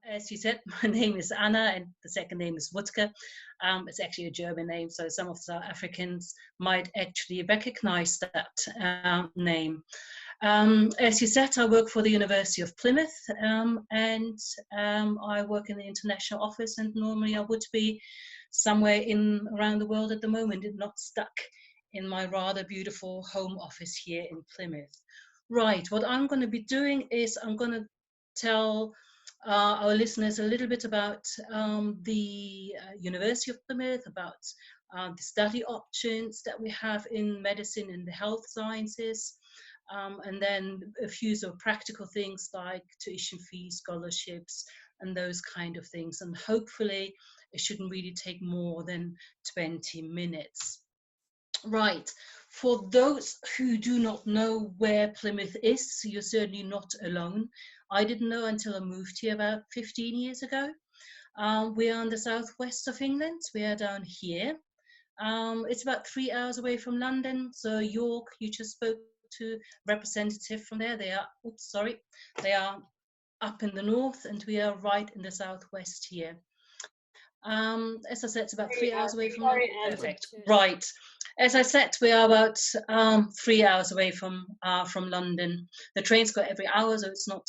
as you said, my name is Anna, and the second name is Wutke. It's actually a German name, so some of the South Africans might actually recognize that name. As you said, I work for the University of Plymouth, and I work in the international office, and normally I would be somewhere around the world at the moment, and not stuck in my rather beautiful home office here in Plymouth. Right, what I'm going to be doing is I'm going to tell our listeners a little bit about the University of Plymouth, about the study options that we have in medicine and the health sciences, and then a few sort of practical things like tuition fees, scholarships, and those kind of things. And hopefully it shouldn't really take more than 20 minutes. Right, for those who do not know where Plymouth is, you're certainly not alone. I didn't know until I moved here about 15 years ago. We are in the southwest of England. We are down here. It's about 3 hours away from London. So York, you just spoke to a representative from there. They are up in the north, and we are right in the southwest here. As I said, it's about 3 hours away from London. Perfect. Right. As I said, we are about 3 hours away from London. The trains go every hour, so it's not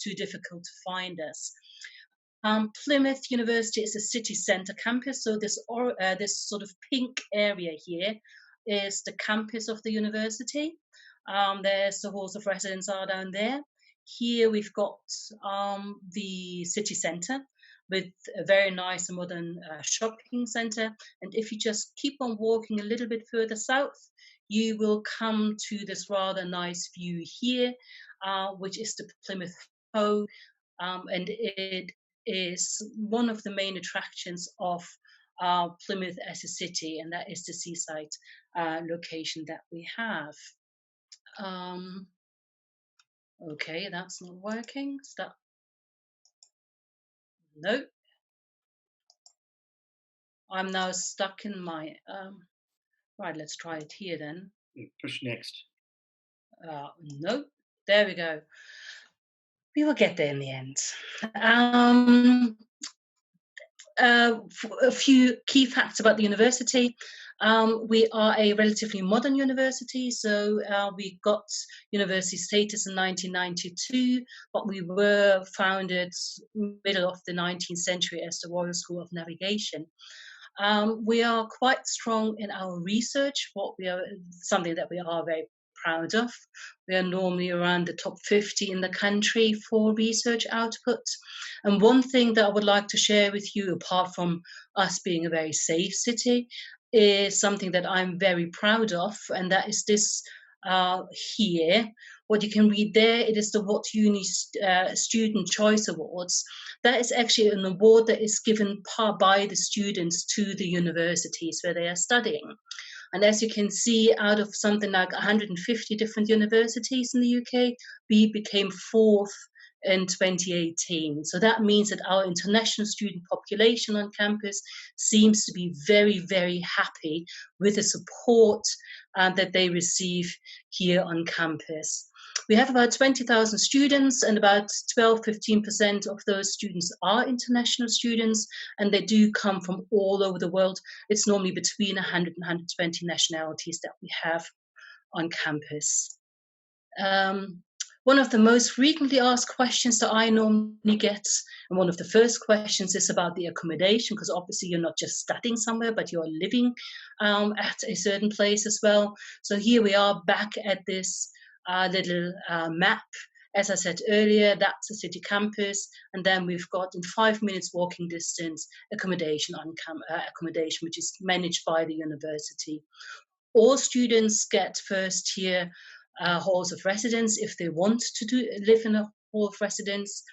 too difficult to find us. Plymouth University is a city centre campus, so this sort of pink area here is the campus of the university. There's the halls of residence are down there. Here we've got the city centre with a very nice and modern shopping centre. And if you just keep on walking a little bit further south, you will come to this rather nice view here, which is the Plymouth Hoe. And it is one of the main attractions of Plymouth as a city, and that is the seaside location that we have. Okay, that's not working. Stop. No. I'm now stuck in my, right, let's try it here then. Push next. No, there we go. We will get there in the end. A few key facts about the university. We are a relatively modern university, so we got university status in 1992, but we were founded middle of the 19th century as the Royal School of Navigation. We are quite strong in our research, something that we are very proud of. We are normally around the top 50 in the country for research output. And one thing that I would like to share with you, apart from us being a very safe city, is something that I'm very proud of, and that is this here. What you can read there, it is the What Uni Student Choice Awards. That is actually an award that is given by the students to the universities where they are studying. And as you can see, out of something like 150 different universities in the UK, we became 4th in 2018. So that means that our international student population on campus seems to be very, very happy with the support that they receive here on campus. We have about 20,000 students, and about 12-15% of those students are international students, and they do come from all over the world. It's normally between 100 and 120 nationalities that we have on campus. One of the most frequently asked questions that I normally get, and one of the first questions, is about the accommodation, because obviously you're not just studying somewhere, but you're living at a certain place as well. So here we are back at this little map. As I said earlier, that's a city campus, and then we've got in 5 minutes walking distance accommodation accommodation, which is managed by the university. All students get first year halls of residence if they want to live in a hall of residence.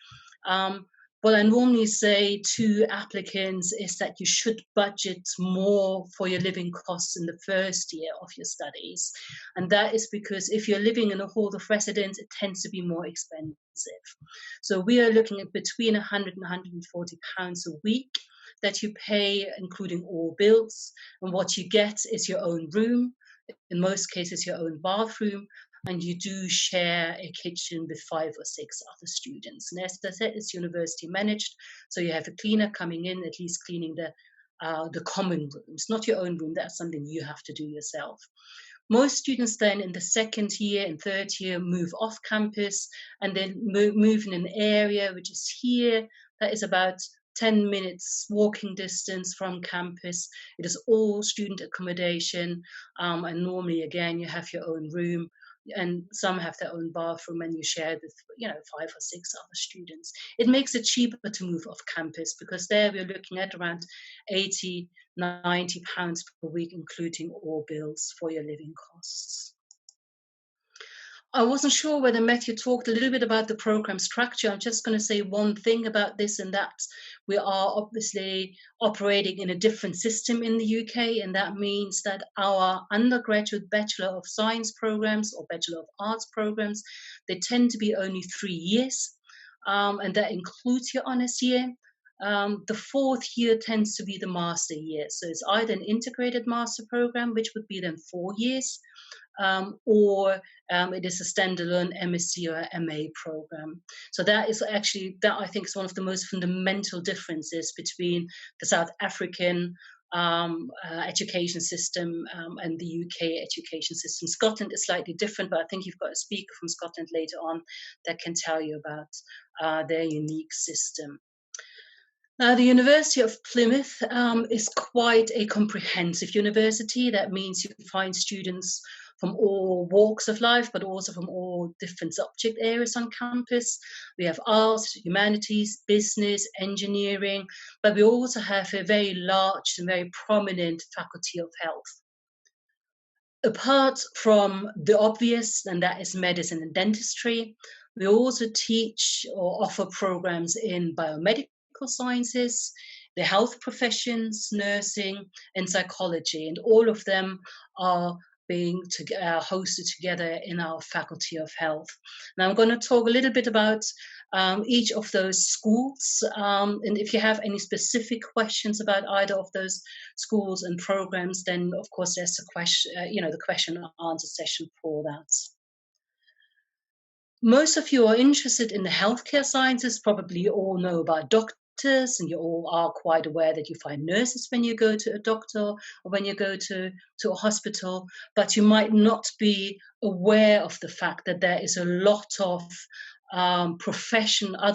What I normally say to applicants is that you should budget more for your living costs in the first year of your studies. And that is because if you're living in a hall of residence, it tends to be more expensive. So we are looking at between 100 and 140 pounds a week that you pay, including all bills. And what you get is your own room, in most cases your own bathroom, and you do share a kitchen with 5 or 6 other students. And as I said, it's university managed, so you have a cleaner coming in, at least cleaning the common rooms, not your own room. That's something you have to do yourself. Most students then in the second year and third year move off campus and then move in an area which is here, that is about 10 minutes walking distance from campus. It is all student accommodation, and normally again you have your own room, and some have their own bathroom, and you share with 5 or 6 other students. It makes it cheaper to move off campus because there we're looking at around 80, 90 pounds per week, including all bills for your living costs. I wasn't sure whether Matthew talked a little bit about the program structure. I'm just going to say one thing about this, and that we are obviously operating in a different system in the UK, and that means that our undergraduate Bachelor of Science programs or Bachelor of Arts programs, they tend to be only 3 years, and that includes your honours year. The fourth year tends to be the master year. So it's either an integrated master program, which would be then 4 years, or it is a standalone MSc or MA program. So that is actually, that I think is one of the most fundamental differences between the South African education system and the UK education system. Scotland is slightly different, but I think you've got a speaker from Scotland later on that can tell you about their unique system. Now, the University of Plymouth is quite a comprehensive university. That means you find students from all walks of life, but also from all different subject areas on campus. We have arts, humanities, business, engineering, but we also have a very large and very prominent faculty of health. Apart from the obvious, and that is medicine and dentistry, we also teach or offer programs in biomedical sciences, the health professions, nursing, and psychology, and all of them are being hosted together in our Faculty of Health. Now I'm going to talk a little bit about each of those schools, and if you have any specific questions about either of those schools and programs, then of course there's the question and answer session for that. Most of you are interested in the healthcare sciences, probably all know about doctors, and you all are quite aware that you find nurses when you go to a doctor or when you go to a hospital, but you might not be aware of the fact that there is a lot of other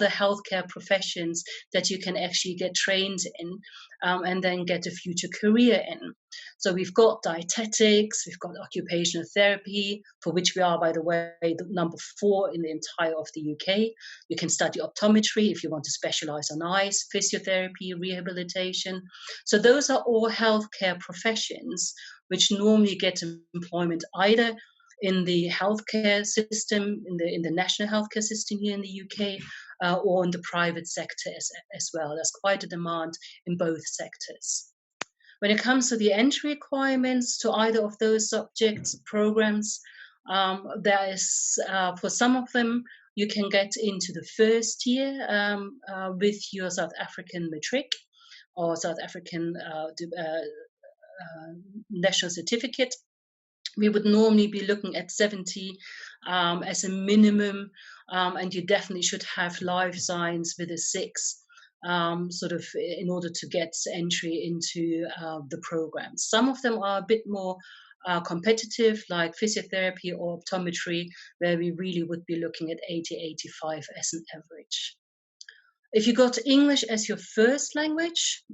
healthcare professions that you can actually get trained in and then get a future career in. So we've got dietetics, we've got occupational therapy, for which we are, by the way, the number 4 in the entire of the UK. You can study optometry if you want to specialize on eyes, physiotherapy, rehabilitation. So those are all healthcare professions which normally get employment either in the healthcare system, in the national healthcare system here in the UK, or in the private sector as well. There's quite a demand in both sectors. When it comes to the entry requirements to either of those subjects, programs, there is, for some of them, you can get into the first year with your South African matric or South African national certificate. We would normally be looking at 70 as a minimum, and you definitely should have life science with a 6, sort of in order to get entry into the program. Some of them are a bit more competitive, like physiotherapy or optometry, where we really would be looking at 80, 85 as an average. If you got English as your first language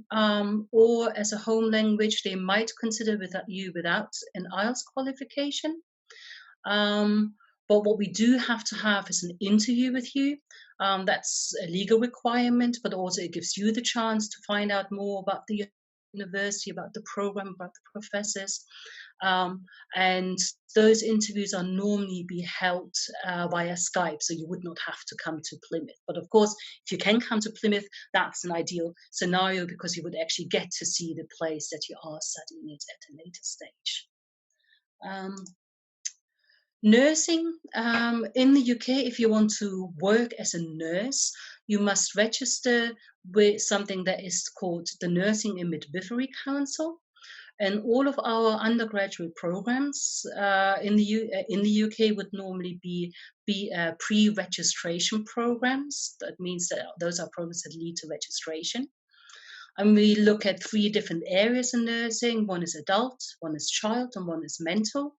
or as a home language, they might consider you without an IELTS qualification. But what we do have to have is an interview with you. That's a legal requirement, but also it gives you the chance to find out more about the university, about the program, about the professors. And those interviews are normally be held via Skype, so you would not have to come to Plymouth. But of course, if you can come to Plymouth, that's an ideal scenario because you would actually get to see the place that you are studying it at a later stage. Nursing in the UK, if you want to work as a nurse, you must register with something that is called the Nursing and Midwifery Council. And all of our undergraduate programs in the UK would normally be pre-registration programs. That means that those are programs that lead to registration. And we look at three different areas in nursing. One is adult, one is child, and one is mental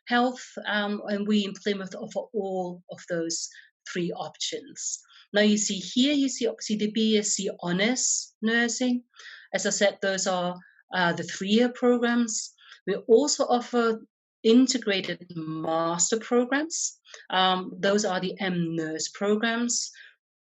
health. And we in Plymouth offer all of those three options. Now you see here, you see obviously the BSc Honours Nursing. As I said, those are the 3-year programs. We also offer integrated master programs. Those are the M-Nurse programs.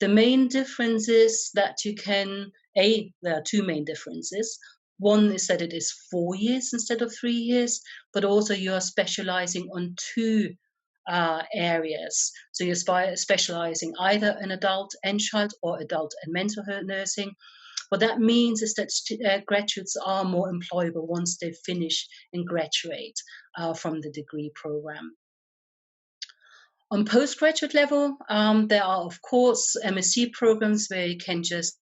The main difference is that you can, there are two main differences. One is that it is 4 years instead of 3 years, but also you are specializing on two areas. So you're specializing either in adult and child or adult and mental health nursing. What that means is that graduates are more employable once they finish and graduate from the degree program. On postgraduate level, there are, of course, MSc programs where you can just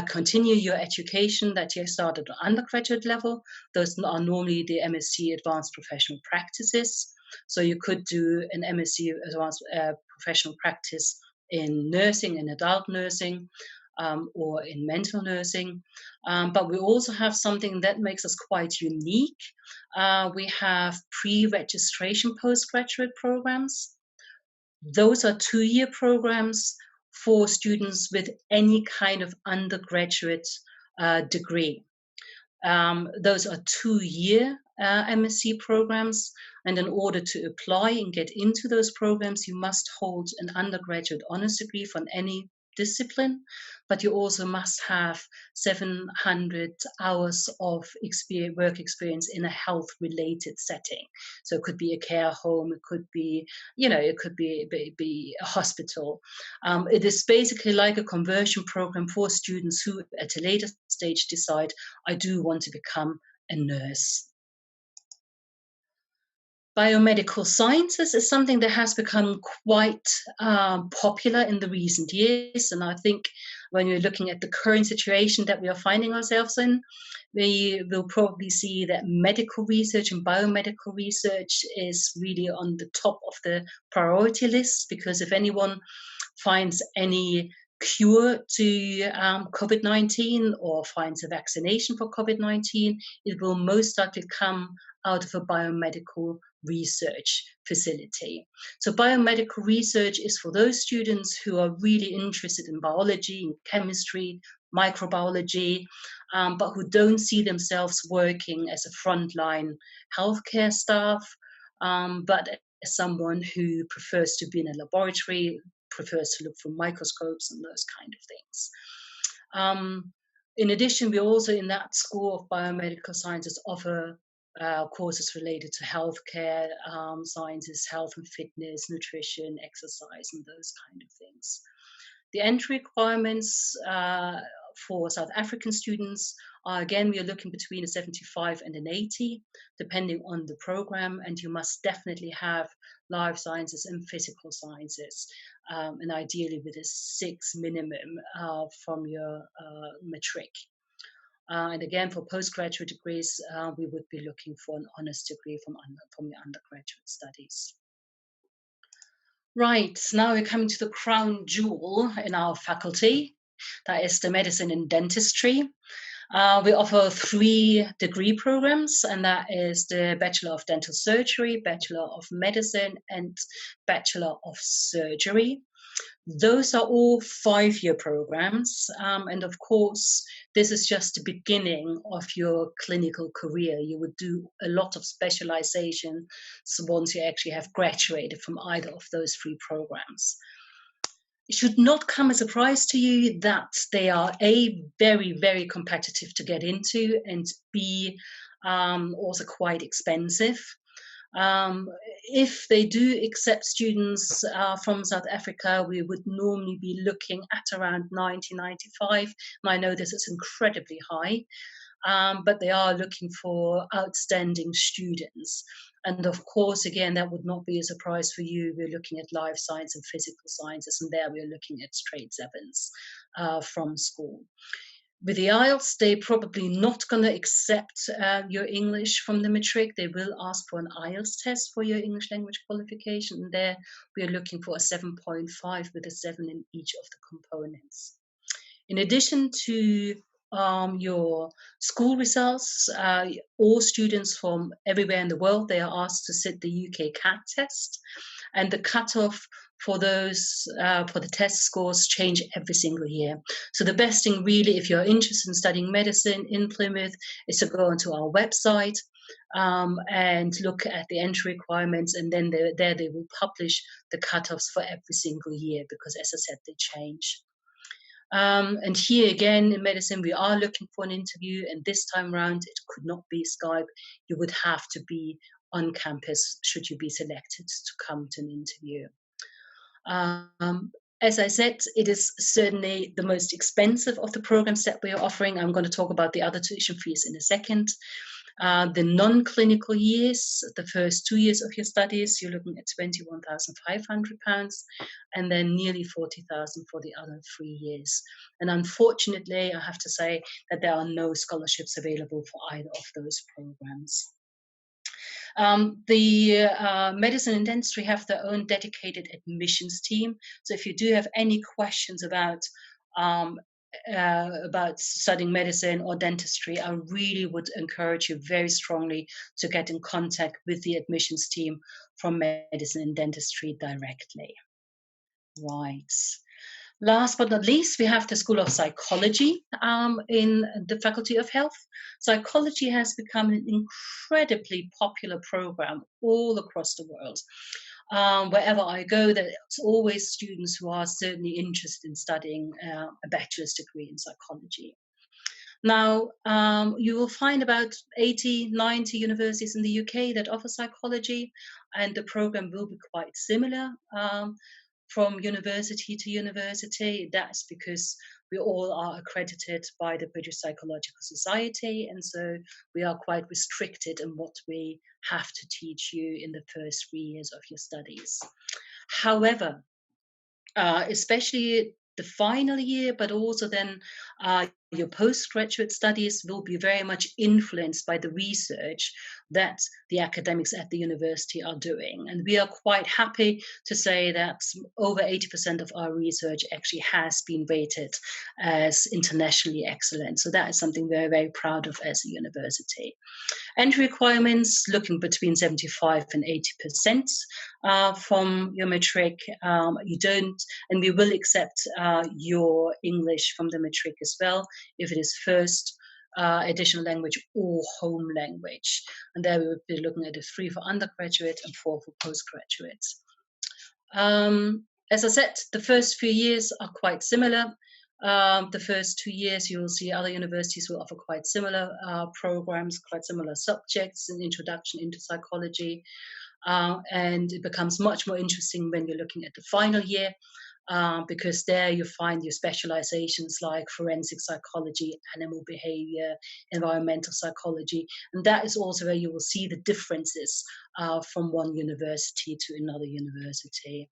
continue your education that you started at undergraduate level. Those are normally the MSc Advanced Professional Practices. So you could do an MSc Advanced Professional Practice in nursing, in adult nursing, or in mental nursing. But we also have something that makes us quite unique. We have pre-registration postgraduate programs. Those are 2-year programs for students with any kind of undergraduate degree. Those are 2-year MSc programs, and in order to apply and get into those programs, you must hold an undergraduate honours degree from any discipline, but you also must have 700 hours of work experience in a health-related setting. So it could be a care home, it could be, it could be a hospital. It is basically like a conversion program for students who, at a later stage, decide, I do want to become a nurse. Biomedical sciences is something that has become quite popular in the recent years. And I think when we're looking at the current situation that we are finding ourselves in, we will probably see that medical research and biomedical research is really on the top of the priority list, because if anyone finds any cure to COVID-19 or finds a vaccination for COVID-19, it will most likely come out of a biomedical research facility. So biomedical research is for those students who are really interested in biology, in chemistry, microbiology, but who don't see themselves working as a frontline healthcare staff, but as someone who prefers to be in a laboratory, prefers to look through microscopes and those kind of things. In addition, we also in that School of Biomedical Sciences offer courses related to healthcare, sciences, health and fitness, nutrition, exercise, and those kind of things. The entry requirements for South African students are, again, we are looking between a 75 and an 80, depending on the program, and you must definitely have life sciences and physical sciences, and ideally with a 6 minimum from your matric. And again, for postgraduate degrees, we would be looking for an honours degree from your undergraduate studies. Right, now we're coming to the crown jewel in our faculty. That is the medicine and dentistry. We offer 3 degree programs, and that is the Bachelor of Dental Surgery, Bachelor of Medicine, and Bachelor of Surgery. Those are all 5-year programs, and of course, this is just the beginning of your clinical career. You would do a lot of specialization once you actually have graduated from either of those 3 programs. It should not come as a surprise to you that they are A, very, very competitive to get into, and B, also quite expensive. If they do accept students from South Africa, we would normally be looking at around 90-95. And I know this is incredibly high, but they are looking for outstanding students. And of course, again, that would not be a surprise for you. We're looking at life science and physical sciences, and there we're looking at straight 7s from school. With the IELTS, they're probably not going to accept your English from the matric. They will ask for an IELTS test for your English language qualification. And there we are looking for a 7.5 with a 7 in each of the components. In addition to your school results, all students from everywhere in the world, they are asked to sit the UK CAT test. And the cutoff for those for the test scores change every single year. So the best thing really, if you're interested in studying medicine in Plymouth, is to go onto our website and look at the entry requirements, and then there they will publish the cutoffs for every single year, because as I said, they change. And here again in medicine, we are looking for an interview, and this time round it could not be Skype. You would have to be on campus should you be selected to come to an interview. As I said, it is certainly the most expensive of the programs that we are offering. I'm going to talk about the other tuition fees in a second. The non-clinical years, the first 2 years of your studies, you're looking at £21,500, and then nearly £40,000 for the other 3 years. And unfortunately, I have to say that there are no scholarships available for either of those programs. The medicine and dentistry have their own dedicated admissions team. So if you do have any questions about studying medicine or dentistry, I really would encourage you very strongly to get in contact with the admissions team from medicine and dentistry directly. Right. Last but not least, we have the School of Psychology in the Faculty of Health. Psychology has become an incredibly popular program all across the world. Wherever I go, there's always students who are certainly interested in studying a bachelor's degree in psychology. Now, you will find about 80, 90 universities in the UK that offer psychology, and the program will be quite similar from university to university. That's because we all are accredited by the British Psychological Society, and so we are quite restricted in what we have to teach you in the first 3 years of your studies. However, especially the final year, but also then your postgraduate studies will be very much influenced by the research that the academics at the university are doing. And we are quite happy to say that over 80% of our research actually has been rated as internationally excellent. So that is something we're very proud of as a university. Entry requirements looking between 75 and 80% from your matric. You don't, and we will accept your English from the matric as well, if it is first additional language or home language. And there we would be looking at a 3 for undergraduate and 4 for postgraduates. As I said, the first few years are quite similar. The first 2 years, you will see other universities will offer quite similar programs, quite similar subjects, an introduction into psychology. And it becomes much more interesting when you're looking at the final year, because there you find your specializations like forensic psychology, animal behavior, environmental psychology. And that is also where you will see the differences from one university to another university.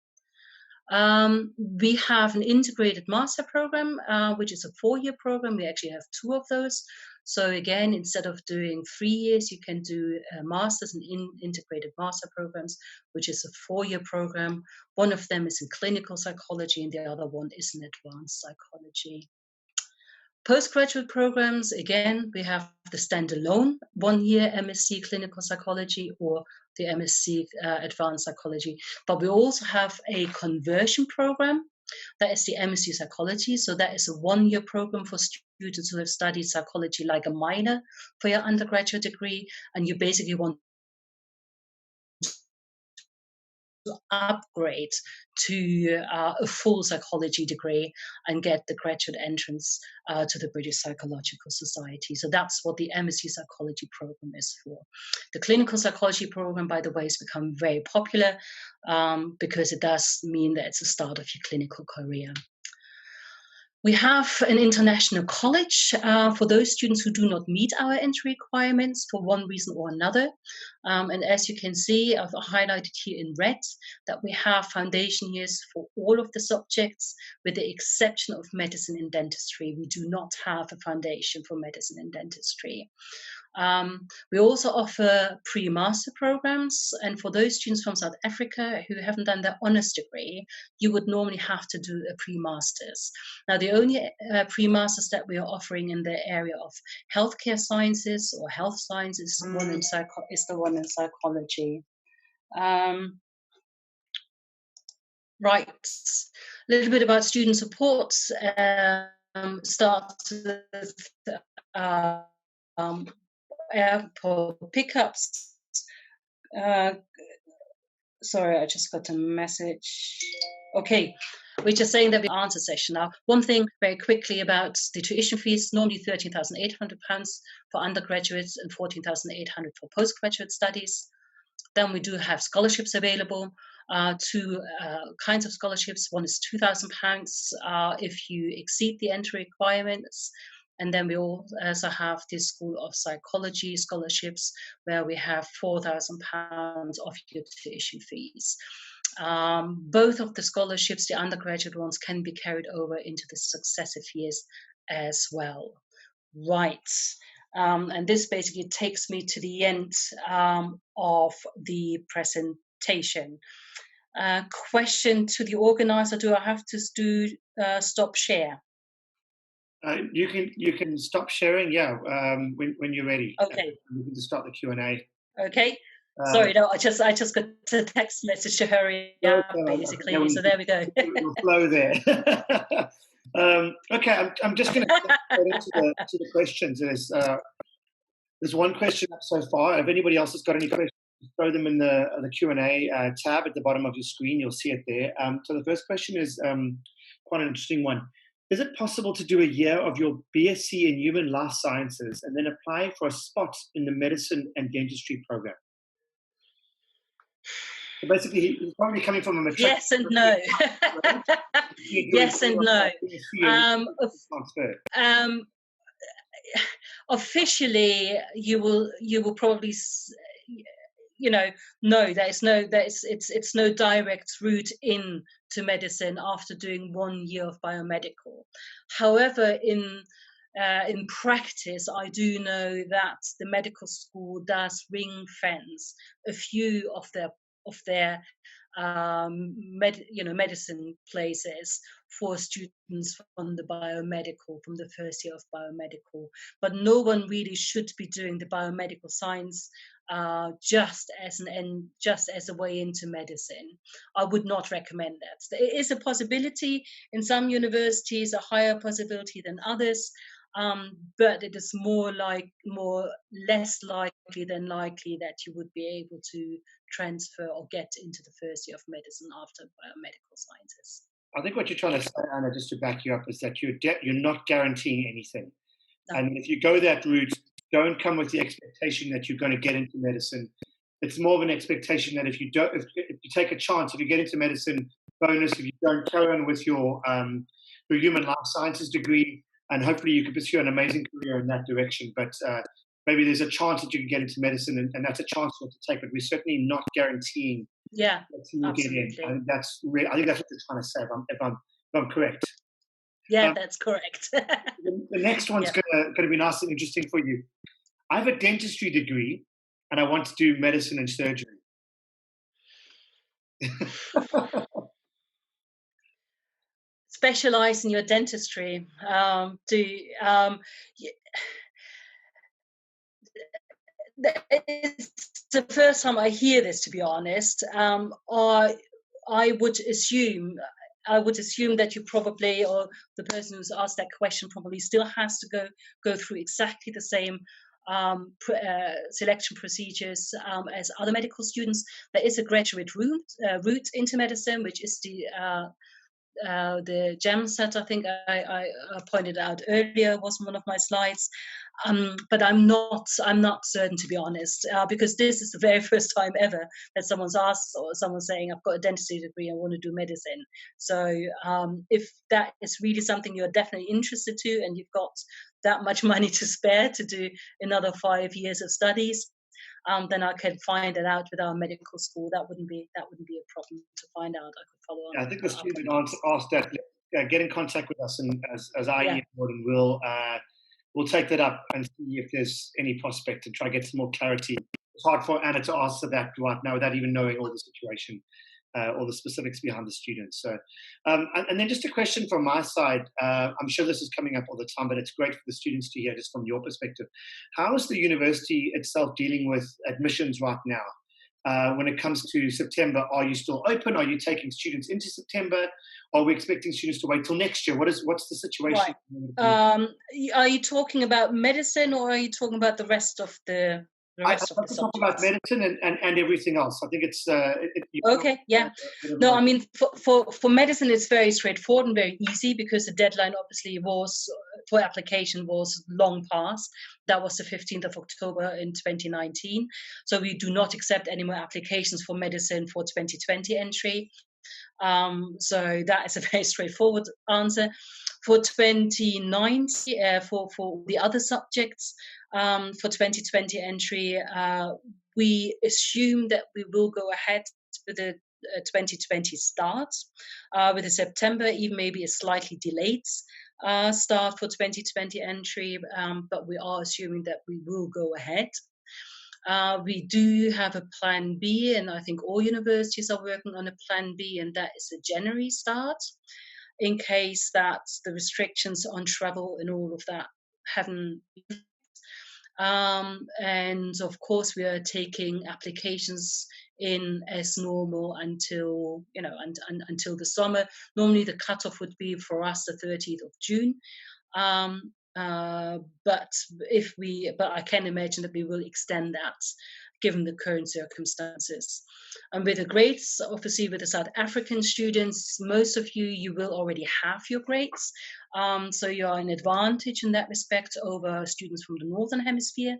We have an integrated master program, which is a 4-year program. We actually have 2 of those. So again, instead of doing 3 years, you can do masters in integrated master programs, which is a 4-year program. One of them is in clinical psychology, and the other one is in advanced psychology. Postgraduate programs, again, we have the standalone 1-year MSc clinical psychology or the MSc advanced psychology, but we also have a conversion program. That is the MSc psychology. So that is a 1-year program for students who have studied psychology like a minor for your undergraduate degree, and you basically want to upgrade to a full psychology degree and get the graduate entrance to the British Psychological Society. So that's what the MSc psychology program is for. The clinical psychology program, by the way, has become very popular because it does mean that it's the start of your clinical career. We have an international college for those students who do not meet our entry requirements for one reason or another. And as you can see, I've highlighted here in red that we have foundation years for all of the subjects, with the exception of medicine and dentistry. We do not have a foundation for medicine and dentistry. We also offer pre-master programs, and for those students from South Africa who haven't done their honours degree, you would normally have to do a pre-masters. Now, the only pre-masters that we are offering in the area of healthcare sciences or health sciences is the one in psychology. Right, a little bit about student support. Starts with airport pickups. Sorry, I just got a message. Okay, we're just saying that we answer session now. One thing very quickly about the tuition fees, normally £13,800 for undergraduates and £14,800 for postgraduate studies. Then we do have scholarships available. Two kinds of scholarships. One is £2,000 if you exceed the entry requirements. And then we also have the School of Psychology scholarships, where we have £4,000 off your tuition fees. Both of the scholarships, the undergraduate ones, can be carried over into the successive years as well. Right. And this basically takes me to the end of the presentation. Question to the organizer: do I have to stop share? You can stop sharing, yeah, when you're ready. Okay. We can just start the Q&A. Okay. Sorry, no, I just got a text message to hurry up, basically. So there we go. We'll flow there. Okay, I'm just going to get into the questions. There's one question up so far. If anybody else has got any questions, throw them in the Q&A tab at the bottom of your screen. You'll see it there. So the first question is quite an interesting one. Is it possible to do a year of your BSc in Human Life Sciences and then apply for a spot in the medicine and dentistry program? So basically, he's probably coming from a matric. Yes and no. Yes and no. Officially, you will probably, no, it's no direct route in to medicine after doing 1 year of biomedical. However, in practice, I do know that the medical school does ring fence a few of their medicine places for students from the first year of biomedical. But no one really should be doing the biomedical science just as a way into medicine. I would not recommend that. It is a possibility in some universities, a higher possibility than others. But it is less likely than likely that you would be able to transfer or get into the first year of medicine after biomedical sciences. I think what you're trying to say, Anna, just to back you up, is that you're not guaranteeing anything. No. And if you go that route, don't come with the expectation that you're going to get into medicine. It's more of an expectation that if you take a chance, if you get into medicine, bonus. If you don't, carry on with your Human Life Sciences degree, and hopefully you can pursue an amazing career in that direction. But maybe there's a chance that you can get into medicine, and that's a chance you have to take. But we're certainly not guaranteeing that you will get in. I think that's what you're trying to say. If I'm correct. Yeah, that's correct. The next one's going to be nice and interesting for you. I have a dentistry degree, and I want to do medicine and surgery. Specialize in your dentistry. It's the first time I hear this, to be honest. I would assume that you probably, or the person who's asked that question probably still has to go through exactly the same selection procedures as other medical students. There is a graduate route into medicine, which is the gem set, I think I pointed out earlier, was one of my slides. But I'm not certain, to be honest, because this is the very first time ever that someone's asked, or someone's saying, I've got a dentistry degree, I want to do medicine. So if that is really something you're definitely interested to, and you've got that much money to spare to do another 5 years of studies, then I could find it out with our medical school. That wouldn't be a problem to find out. I could follow Yeah, up. I think the student asked that. Get in contact with us, and as I Yeah. and we'll take that up and see if there's any prospect to try to get some more clarity. It's hard for Anna to answer that right now without even knowing all the situation, all the specifics behind the students. So, and then just a question from my side. I'm sure this is coming up all the time, but it's great for the students to hear just from your perspective. How is the university itself dealing with admissions right now? When it comes to September, are you still open? Are you taking students into September? Are we expecting students to wait till next year? What's the situation? Right. Are you talking about medicine, or are you talking about the rest of the I want to talk about medicine and everything else. I think it's okay. Yeah. No, I mean, for medicine, it's very straightforward and very easy, because the deadline obviously was for application was long past. That was the 15th of October in 2019. So we do not accept any more applications for medicine for 2020 entry. So that is a very straightforward answer. For 2090, for the other subjects, for 2020 entry, we assume that we will go ahead with the 2020 start, with a September, even maybe a slightly delayed start for 2020 entry, but we are assuming that we will go ahead. We do have a plan B, and I think all universities are working on a plan B, and that is a January start, in case that the restrictions on travel and all of that haven't. And of course, we are taking applications in as normal until until the summer. Normally, the cutoff would be for us the 30th of June. But I can imagine that we will extend that given the current circumstances. And with the grades, obviously with the South African students, most of you will already have your grades. So you are an advantage in that respect over students from the Northern Hemisphere.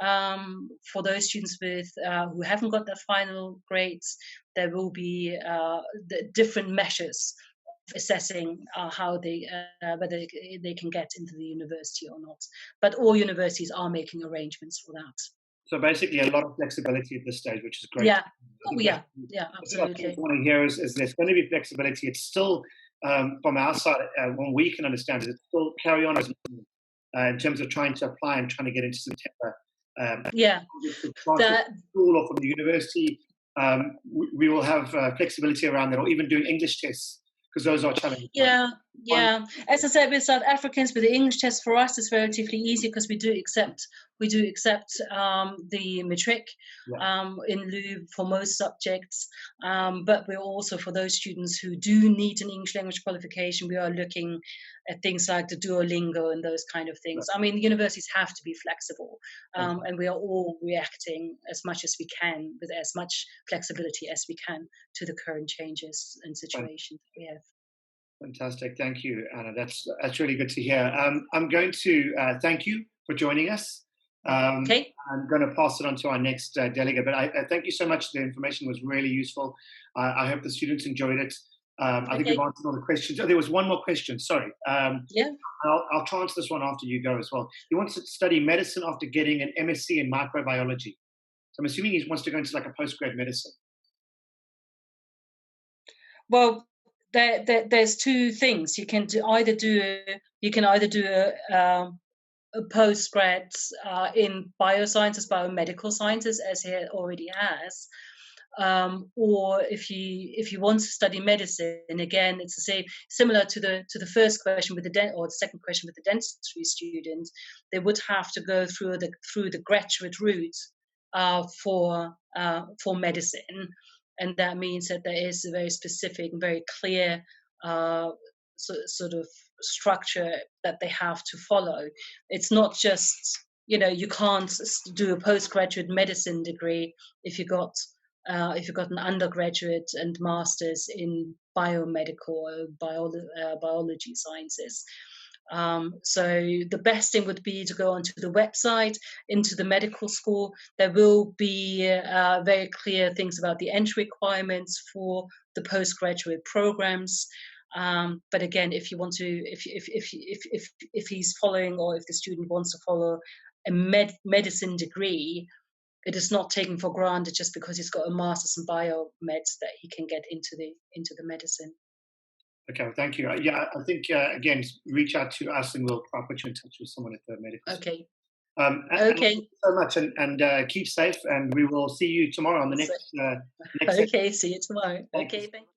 For those students who haven't got their final grades, there will be the different measures assessing how whether they can get into the university or not. But all universities are making arrangements for that. So basically, a lot of flexibility at this stage, which is great. Yeah. Oh, yeah. Yeah, absolutely. What I want to hear is there's going to be flexibility. It's still, from our side, what we can understand is it's still carry on as in terms of trying to apply and trying to get into September. Yeah. From school or from the university, we will have flexibility around that, or even doing English tests, because those are challenging. Yeah. As I said, with South Africans, with the English test, for us, it's relatively easy, because we do accept the matric in lieu for most subjects. But we're also, for those students who do need an English language qualification, we are looking at things like the Duolingo and those kind of things. I mean, the universities have to be flexible, and we are all reacting as much as we can, with as much flexibility as we can, to the current changes and situations that we have. Fantastic. Thank you, Anna. That's really good to hear. I'm going to thank you for joining us. Okay. I'm going to pass it on to our next delegate, but I thank you so much. The information was really useful. I hope the students enjoyed it. I think we've answered all the questions. Oh, there was one more question. Sorry. Yeah. I'll try answer this one after you go as well. He wants to study medicine after getting an MSc in microbiology. So I'm assuming he wants to go into like a postgrad medicine. Well, there's two things. You can either do a postgrad in biosciences, biomedical sciences, as he already has, or if you want to study medicine, again, it's the same, similar to the first question with the second question with the dentistry student. They would have to go through the graduate route for medicine. And that means that there is a very specific and very clear sort of structure that they have to follow. It's not just, you can't do a postgraduate medicine degree if you got if you've got an undergraduate and master's in biomedical or biology sciences. So the best thing would be to go onto the website, into the medical school. There will be very clear things about the entry requirements for the postgraduate programs. But again, if you want to, if he's following, or if the student wants to follow a medicine degree, it is not taken for granted just because he's got a master's in biomeds that he can get into the medicine. Okay, well, thank you. Yeah, I think again, reach out to us, and we'll put you in touch with someone at the medical school. Okay. And Okay. thank you so much, and keep safe. And we will see you tomorrow on the next. Okay. See you tomorrow. Thank you. Okay. Thank you.